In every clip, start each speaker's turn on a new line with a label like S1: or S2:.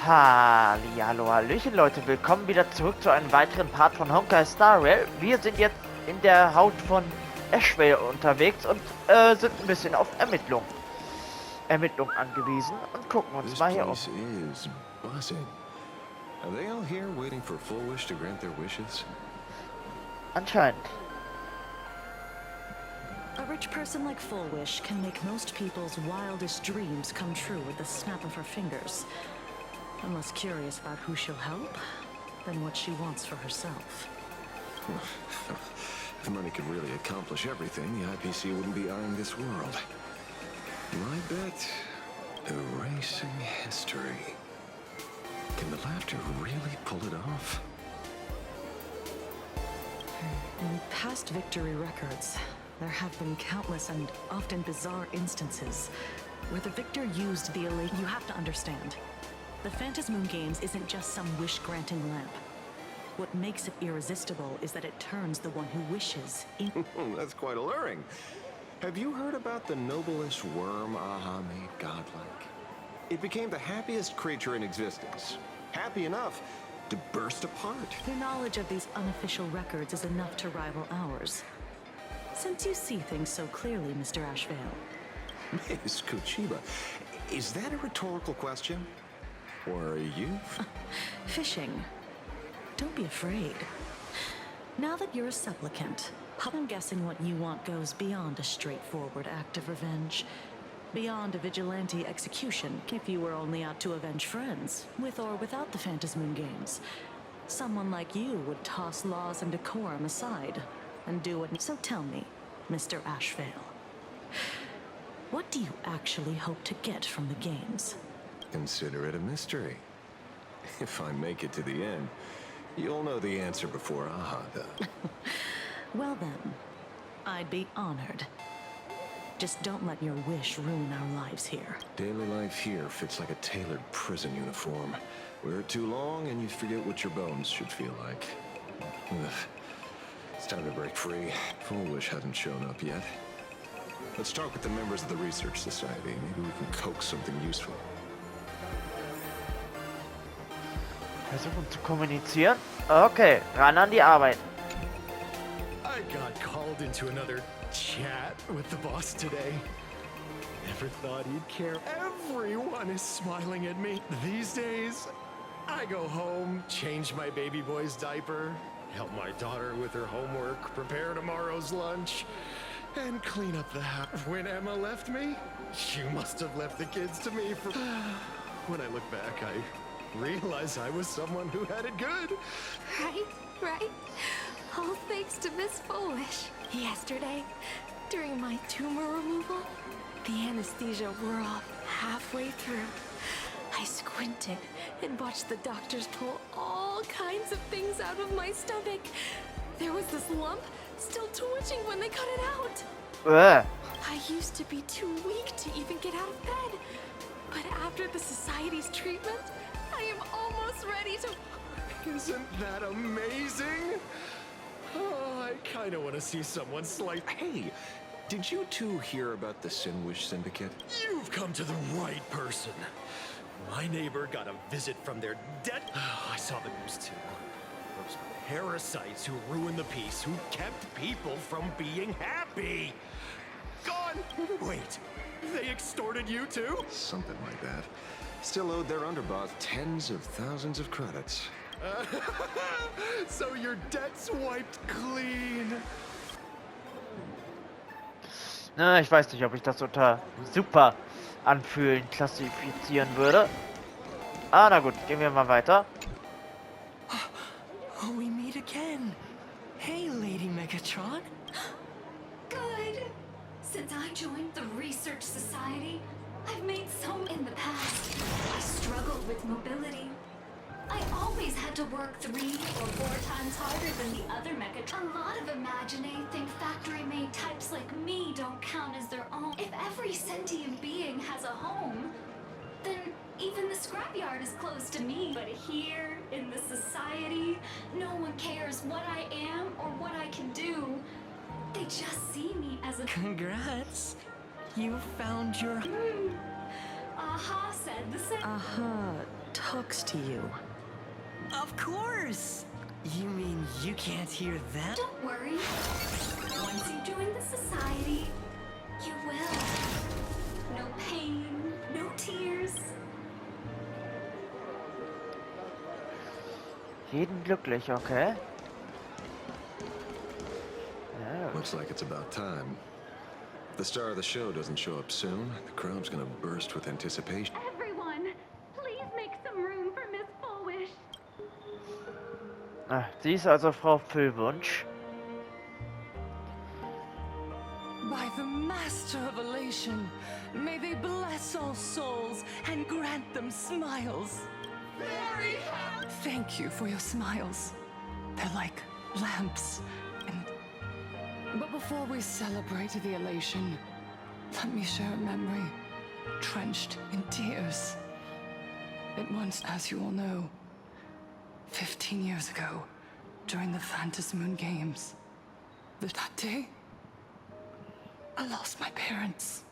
S1: Hallihallo, hallöchen Leute, willkommen wieder zurück zu einem weiteren Part von Honkai Star Rail. Wir sind jetzt in der Haut von Ashvale unterwegs und sind ein bisschen auf Ermittlung angewiesen und gucken uns mal hier um.
S2: Are they all here waiting for Füllwunsch to grant their wishes?
S1: Anscheinend.
S3: A rich person like Füllwunsch can make most people's wildest dreams come true with the snap of her fingers. I'm less curious about who she'll help than what she wants for herself.
S2: If money could really accomplish everything, the IPC wouldn't be eyeing this world. My bet, erasing history. Can the laughter really pull it off?
S3: In past victory records, there have been countless and often bizarre instances where the victor used the elite. You have to understand, the Phantasmoon Games isn't just some wish-granting lamp. What makes it irresistible is that it turns the one who wishes in.
S2: That's quite alluring. Have you heard about the noblest worm Aha made godlike? It became the happiest creature in existence. Happy enough to burst apart.
S3: Your knowledge of these unofficial records is enough to rival ours. Since you see things so clearly, Mr. Ashvale.
S2: Miss Kuchiba, is that a rhetorical question? Or are you?
S3: Fishing. Don't be afraid. Now that you're a supplicant, I'm guessing what you want goes beyond a straightforward act of revenge. Beyond a vigilante execution, if you were only out to avenge friends, with or without the Phantasmoon Games. Someone like you would toss laws and decorum aside, and do what... So tell me, Mr. Ashvale, what do you actually hope to get from the games?
S2: Consider it a mystery. If I make it to the end, you'll know the answer before Aha does.
S3: Well then, I'd be honored. Just don't let your wish ruin our lives here.
S2: Daily life here fits like a tailored prison uniform. Wear it too long and you forget what your bones should feel like. Ugh. It's time to break free. Füllwunsch hasn't shown up yet. Let's talk with the members of the Research Society. Maybe we can coax something useful.
S1: Versuchen zu kommunizieren. Okay, ran an die Arbeit.
S4: I got called into another chat with the boss today. Never thought he'd care. Everyone is smiling at me. These days, I go home, change my baby boy's diaper, help my daughter with her homework, prepare tomorrow's lunch, and clean up the house. When Emma left me, she must have left the kids to me for... When I look back, I realize I was someone who had it good.
S5: Right. All thanks to Miss Füllwunsch. Yesterday, during my tumor removal, the anesthesia wore off halfway through. I squinted and watched the doctors pull all kinds of things out of my stomach. There was this lump still twitching when they cut it out. I used to be too weak to even get out of bed. But after the Society's treatment, I am almost ready to...
S4: Isn't that amazing? Oh, I kind of want to see someone slight.
S2: Hey, did you two hear about the Sinwish Syndicate?
S4: You've come to the right person. My neighbor got a visit from their dead... Oh, I saw the news too. Those parasites who ruined the peace, who kept people from being happy. Gone! Wait, they extorted you too?
S2: Something like that. Still owed their underboss tens of thousands of credits.
S4: So your debt's wiped clean.
S1: Na, ich weiß nicht, ob ich das unter super anfühlen klassifizieren würde. Ah, na gut, gehen wir mal weiter.
S6: Oh, we meet again. Hey, Lady Megatron.
S5: Good. Since I joined the Research Society, I've made some in the past. I struggled with mobility. I always had to work 3 or 4 times harder than the other Megatron. A lot of Imaginate think factory-made types like me don't count as their own. If every sentient being has a home, then even the scrapyard is close to me. But here, in the Society, no one cares what I am or what I can do. They just see me as a...
S6: Congrats. You found your...
S5: Aha said the same.
S3: Aha talks to you.
S6: Of course! You mean you can't hear that?
S5: Don't worry. Once you join the society, you will. No pain, no tears.
S1: Jeden glücklich, okay? Ja,
S2: Looks like it's about time. If the star of the show doesn't show up soon, the crowd's gonna burst with anticipation.
S5: Everyone, please make some room for Miss Füllwunsch.
S1: ah, sie ist also Frau Füllwunsch.
S7: By the Master of Elation, may they bless all souls and grant them smiles. Very happy. Thank you for your smiles. They're like lamps. But before we celebrate the elation, let me share a memory drenched in tears. It once, as you all know, 15 years ago, during the Phantasmoon Games. That day, I lost my parents,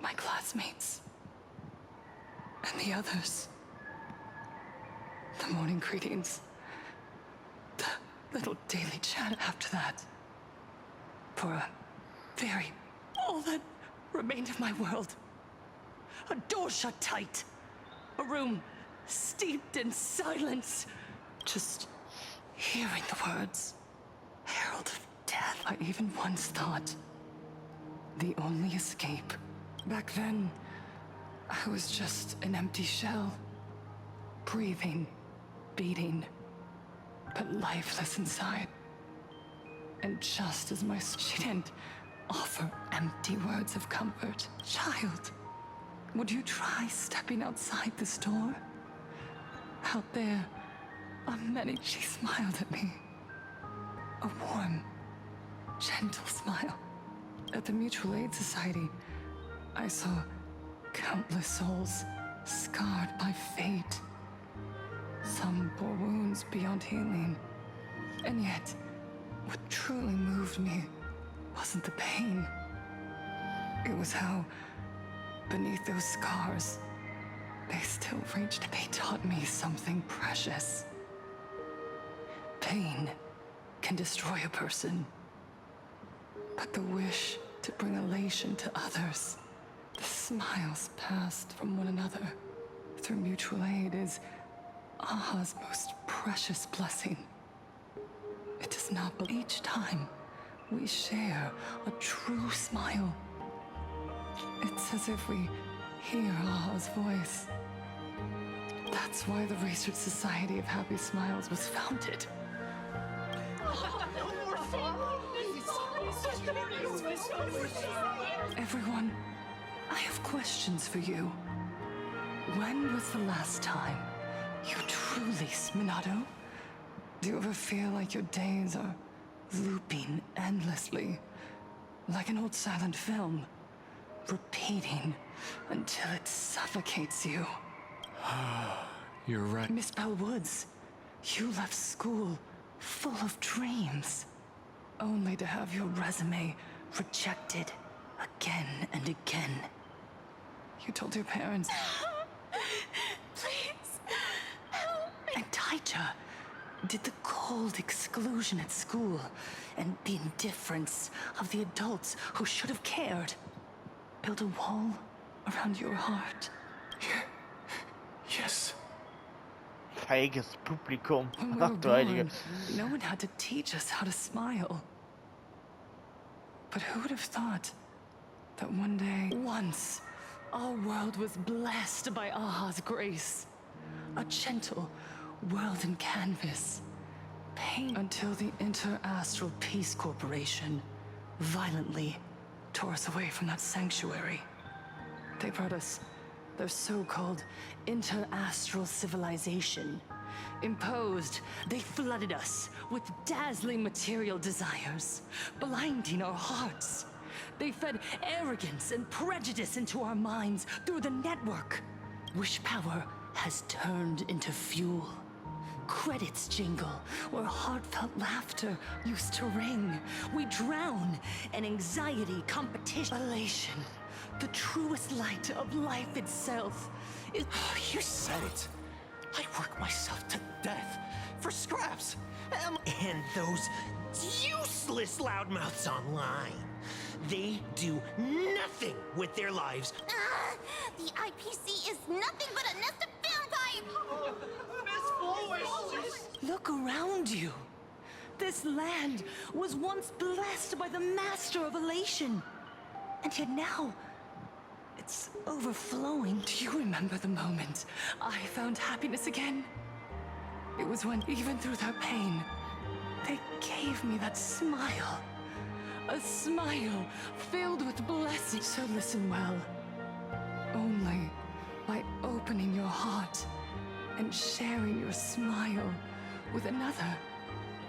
S7: my classmates, and the others. The morning greetings, the little daily chat after that. For all that remained of my world. A door shut tight. A room steeped in silence. Just hearing the words. Herald of death. I even once thought the only escape. Back then, I was just an empty shell. Breathing, beating, but lifeless inside. And just as she didn't offer empty words of comfort. Child, would you try stepping outside this door? Out there, she smiled at me. A warm, gentle smile. At the Mutual Aid Society, I saw countless souls scarred by fate. Some bore wounds beyond healing. And yet, what truly moved me wasn't the pain. It was how, beneath those scars, they still reached. They taught me something precious. Pain can destroy a person, but the wish to bring elation to others, the smiles passed from one another through mutual aid is Aha's most precious blessing. It does not, but each time we share a true smile, it's as if we hear Aha's voice. That's why the Research Society of Happy Smiles was founded. Everyone, I have questions for you. When was the last time you truly, Minato? Do you ever feel like your days are looping endlessly? Like an old silent film, repeating until it suffocates you.
S4: You're right.
S7: Miss Bell Woods, you left school full of dreams, only to have your resume rejected again and again. You told your parents, please, help me. And Taija did the cold exclusion at school and the indifference of the adults who should have cared build a wall around your heart.
S4: Yes.
S1: Feiges Publikum.
S7: When we
S1: Ach
S7: were
S1: du Heilige.
S7: born, no one had to teach us how to smile. But who would have thought that one day, once, our world was blessed by Aha's grace? A gentle world in canvas, paint until the Inter-Astral Peace Corporation violently tore us away from that sanctuary. They brought us their so-called inter-astral civilization. Imposed, they flooded us with dazzling material desires, blinding our hearts. They fed arrogance and prejudice into our minds through the network. Wish power has turned into fuel. Credits jingle where heartfelt laughter used to ring. We drown in anxiety, competition, elation. The truest light of life itself is...
S6: You said it. I work myself to death for scraps. And those useless loudmouths online. They do nothing with their lives.
S8: The IPC is nothing but a nest of vampires!
S3: Look around you. This land was once blessed by the Master of Elation. And yet now, it's overflowing.
S7: Do you remember the moment I found happiness again? It was when, even through their pain, they gave me that smile. A smile filled with blessings. So listen well. Only by opening your heart and sharing your smile with another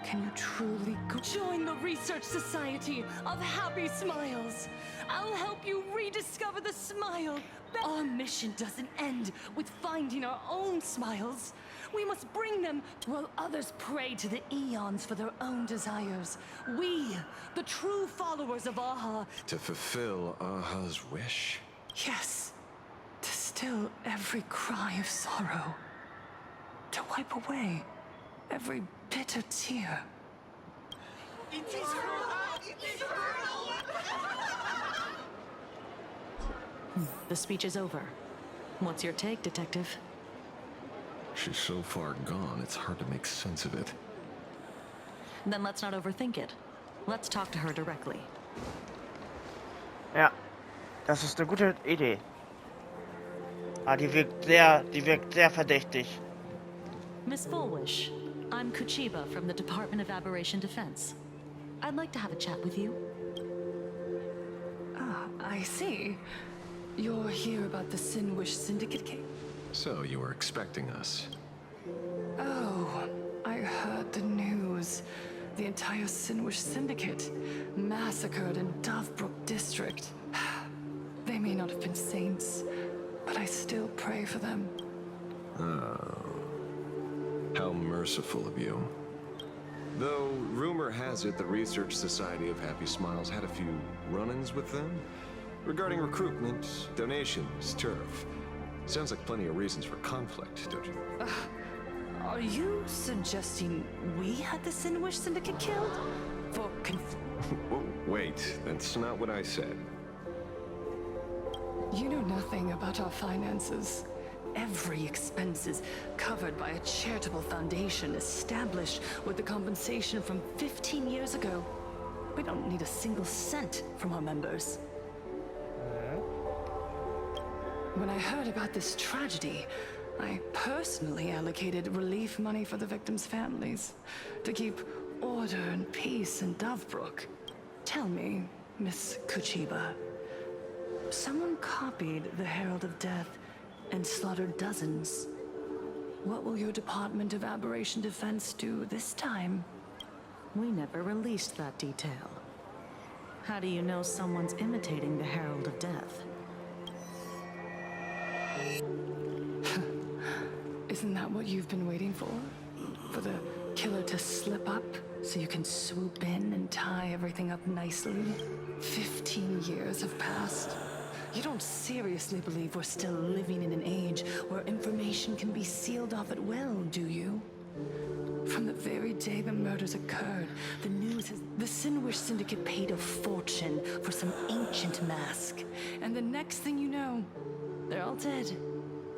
S7: can you truly join the Research Society of Happy Smiles. I'll help you rediscover the smile. Our mission doesn't end with finding our own smiles. We must bring them while others pray to the eons for their own desires. We, the true followers of Aha.
S2: To fulfill Aha's wish?
S7: Yes, to still every cry of sorrow. To wipe away every bitter tear.
S3: The speech is over. What's your take, Detective?
S2: She's so far gone, it's hard to make sense of it.
S3: Then let's not overthink it. Let's talk to her directly.
S1: Ja, das ist eine gute Idee. Ah, die wirkt sehr verdächtig.
S3: Miss Füllwunsch, I'm Kuchiba from the Department of Aberration Defense. I'd like to have a chat with you.
S7: Ah, I see. You're here about the Sinwish Syndicate case?
S2: So, you were expecting us.
S7: Oh, I heard the news. The entire Sinwish Syndicate massacred in Dovebrook District. They may not have been saints, but I still pray for them.
S2: Oh. How merciful of you. Though, rumor has it the Research Society of Happy Smiles had a few run-ins with them regarding recruitment, donations, turf. Sounds like plenty of reasons for conflict, don't you?
S3: Are you suggesting we had the Sinwish Syndicate killed? For
S2: Whoa, wait, that's not what I said.
S7: You know nothing about our finances. Every expense is covered by a charitable foundation established with the compensation from 15 years ago. We don't need a single cent from our members. When I heard about this tragedy, I personally allocated relief money for the victims' families to keep order and peace in Dovebrook. Tell me, Miss Kuchiba, someone copied the Herald of Death and slaughtered dozens. What will your Department of Aberration Defense do this time? We never released that detail. How do you know someone's imitating the Herald of Death? Isn't that what you've been waiting for? For the killer to slip up so you can swoop in and tie everything up nicely? 15 years have passed. You don't seriously believe we're still living in an age where information can be sealed off at will, do you? From the very day the murders occurred, the news has... The Sinwish Syndicate paid a fortune for some ancient mask. And the next thing you know, they're all dead.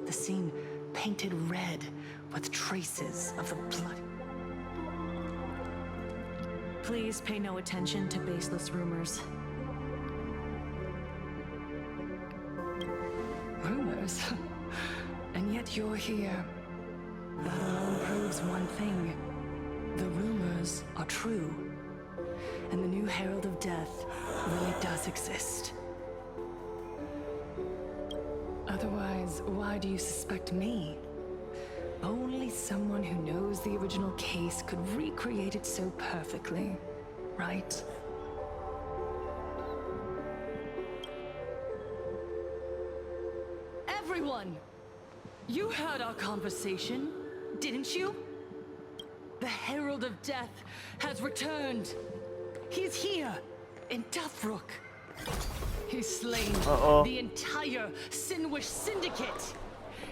S7: The scene painted red with traces of the blood. Please pay no attention to baseless rumors. Rumors? And yet you're here. That alone proves one thing. The rumors are true. And the new Herald of Death really does exist. Otherwise, why do you suspect me? Only someone who knows the original case could recreate it so perfectly, right? Everyone! You heard our conversation, didn't you? The Herald of Death has returned. He's here, in Dovebrook. He's slain the entire Sinwish Syndicate.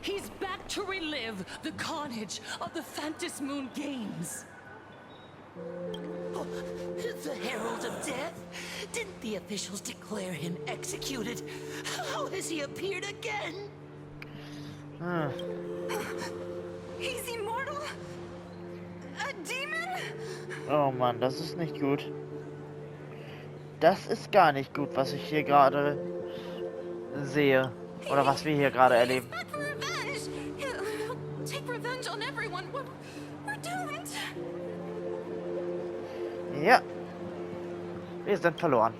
S7: He's back to relive the carnage of the Phantom Moon Games.
S6: The Herald of Death? Didn't the officials declare him executed? How has he appeared again?
S8: He's immortal? A demon?
S1: Oh Mann, das ist nicht gut. Das ist gar nicht gut, was ich hier gerade sehe. Oder was wir hier gerade erleben.
S8: Back for revenge! He'll take revenge on everyone. We're doomed!
S1: Ja. Wir sind verloren.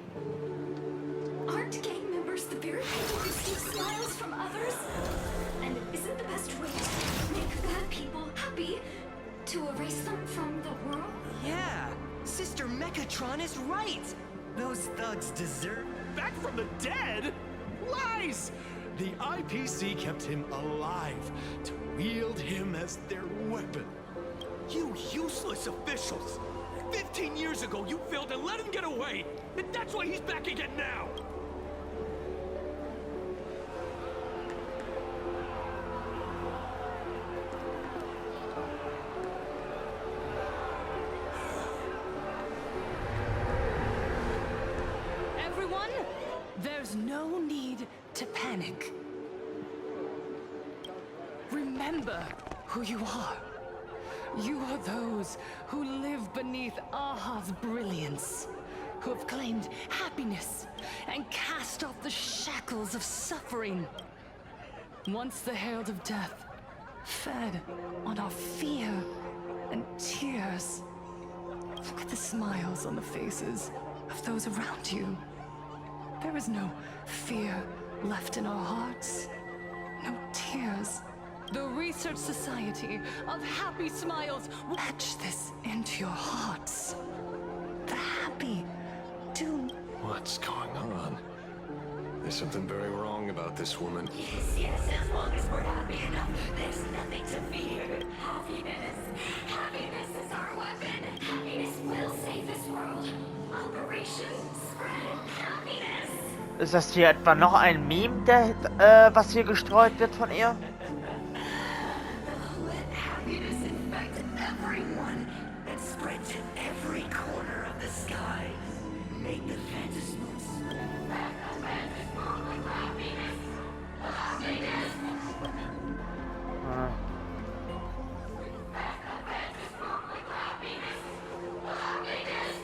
S5: Aren't gang members the very people who steal smiles from others? And isn't the best way to make bad people happy to erase them from the world?
S6: Yeah, Sister Mechatron is right. Those thugs deserve
S4: Back from the dead? Lies! The IPC kept him alive to wield him as their weapon.
S9: You useless officials! 15 years ago, you failed and let him get away! And that's why he's back again now!
S7: Everyone, there's no need to panic. Remember who you are. You are those who live beneath Aha's brilliance, who have claimed happiness and cast off the shackles of suffering. Once the Herald of Death fed on our fear and tears. Look at the smiles on the faces of those around you. There is no fear left in our hearts, no tears. The Research Society of Happy Smiles will etch this into your hearts. The happy do.
S2: What's going on? There's something very wrong about this woman.
S5: Yes, as long as we're happy enough, there's nothing to fear. Happiness is our weapon. Happiness will save this world. Operation Spread Happiness.
S1: Ist das hier etwa noch ein Meme, der, was hier gestreut wird von ihr?
S5: Let happiness infect everyone and spread to every corner of the sky. Make the Phantom Moon spread back the Phantom Moon with happiness. Happiness. Back the Phantom Moon with happiness. Happiness.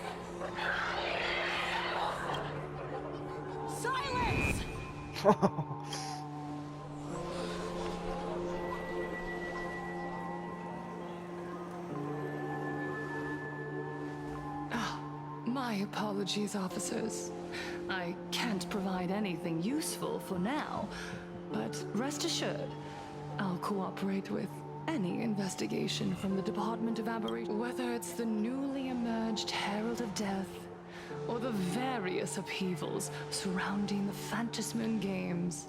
S7: Silence! My apologies, officers. I can't provide anything useful for now, but rest assured, I'll cooperate with any investigation from the Department of Aberration, whether it's the newly emerged Herald of Death or the various upheavals surrounding the Phantom Moon Games.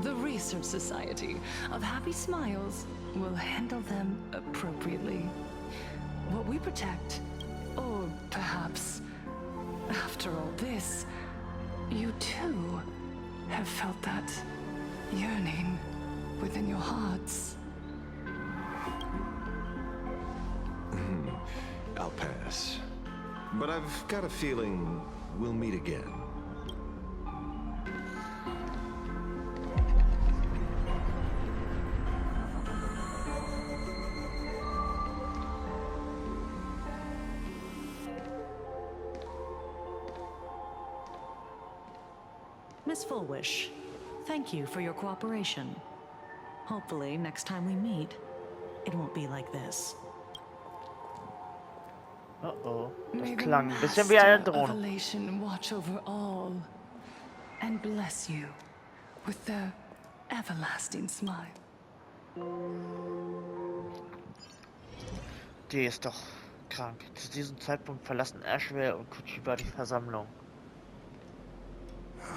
S7: The Research Society of Happy Smiles will handle them appropriately. What we protect, or perhaps after all this, you too have felt that yearning within your hearts.
S2: I'll pass. But I've got a feeling we'll meet again.
S3: Miss Füllwunsch, thank you for your cooperation. Hopefully, next time we meet, it won't be like this.
S1: Oh, das
S7: May the
S1: klang ein bisschen wie eine
S7: Master of
S1: Drohne.
S7: Elation watch over all and bless you with their everlasting smile.
S1: Die ist doch krank. Zu diesem Zeitpunkt verlassen Ashwell und Kuchiba die Versammlung.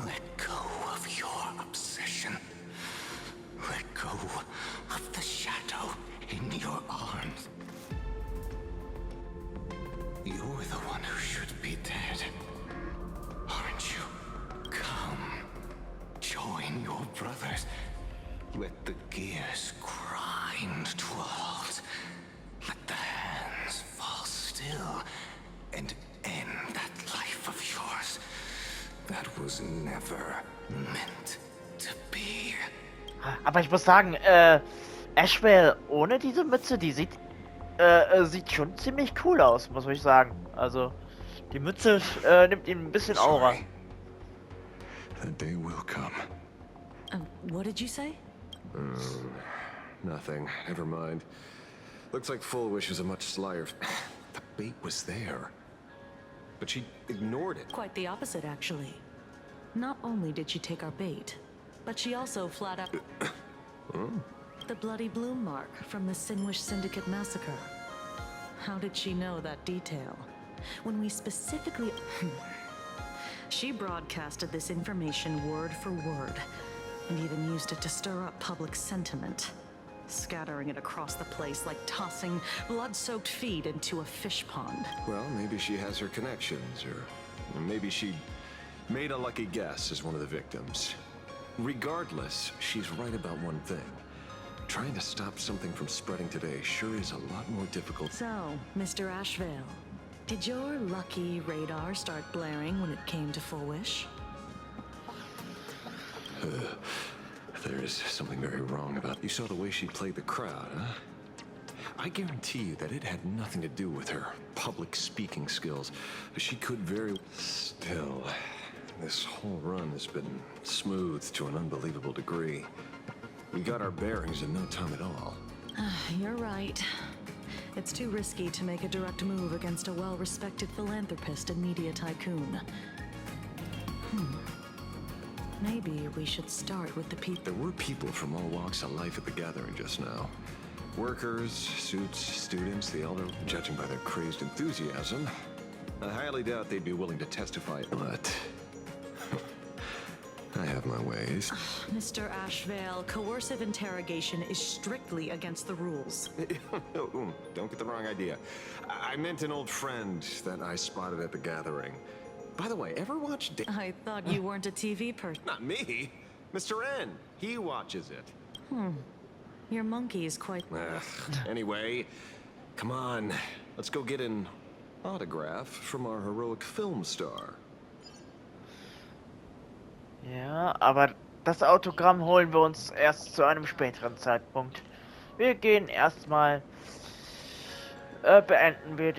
S6: Let go of your obsession. Let go of the shadow in your arms. You're the one who should be dead. Aren't you? Come. Join your brothers. Let the gears world. Let the hands fall still and end that life of yours. That was never meant to be.
S1: Aber ich muss sagen, Ashwell ohne diese Mütze, die sieht schon ziemlich cool aus, muss ich sagen. Also, die Mütze nimmt ihm ein bisschen Aura.
S2: Sorry. The day will come.
S3: What did you say?
S2: Nothing. Never mind. Looks like Füllwunsch was a much slyer. The bait was there. But she ignored it.
S3: Quite the opposite, actually. Not only did she take our bait, but she also flat out... The bloody bloom mark from the Sinwish Syndicate massacre. How did she know that detail? When we specifically... She broadcasted this information word for word, and even used it to stir up public sentiment, scattering it across the place like tossing blood-soaked feed into a fish pond.
S2: Well, maybe she has her connections, or maybe she made a lucky guess as one of the victims. Regardless, she's right about one thing. Trying to stop something from spreading today sure is a lot more difficult.
S3: So, Mr. Ashvale, did your lucky radar start blaring when it came to Füllwunsch?
S2: There is something very wrong about... You saw the way she played the crowd, huh? I guarantee you that it had nothing to do with her public speaking skills. She could very... Still, this whole run has been smooth to an unbelievable degree. We got our bearings in no time at all.
S3: You're right. It's too risky to make a direct move against a well-respected philanthropist and media tycoon. Maybe we should start with the people.
S2: There were people from all walks of life at the gathering just now. Workers, suits, students, the elder, judging by their crazed enthusiasm. I highly doubt they'd be willing to testify, but... I have my ways.
S3: Mr. Ashvale, coercive interrogation is strictly against the rules.
S2: Don't get the wrong idea. I meant an old friend that I spotted at the gathering. By the way, ever watch...
S3: I thought you weren't a TV person.
S2: Not me. Mr. N. He watches it.
S3: Your monkey is quite...
S2: Anyway, come on. Let's go get an autograph from our heroic film star.
S1: Ja, aber das Autogramm holen wir uns erst zu einem späteren Zeitpunkt. Wir gehen erstmal, beenden wir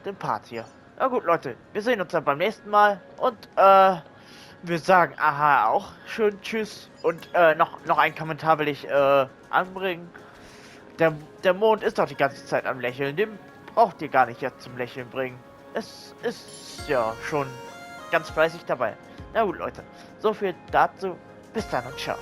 S1: den Part hier. Na gut, Leute, wir sehen uns dann beim nächsten Mal und wir sagen aha auch schön tschüss und noch ein Kommentar will ich anbringen. Der Mond ist doch die ganze Zeit am Lächeln, den braucht ihr gar nicht jetzt zum Lächeln bringen. Es ist ja schon ganz fleißig dabei. Na gut, Leute, so viel dazu. Bis dann und ciao.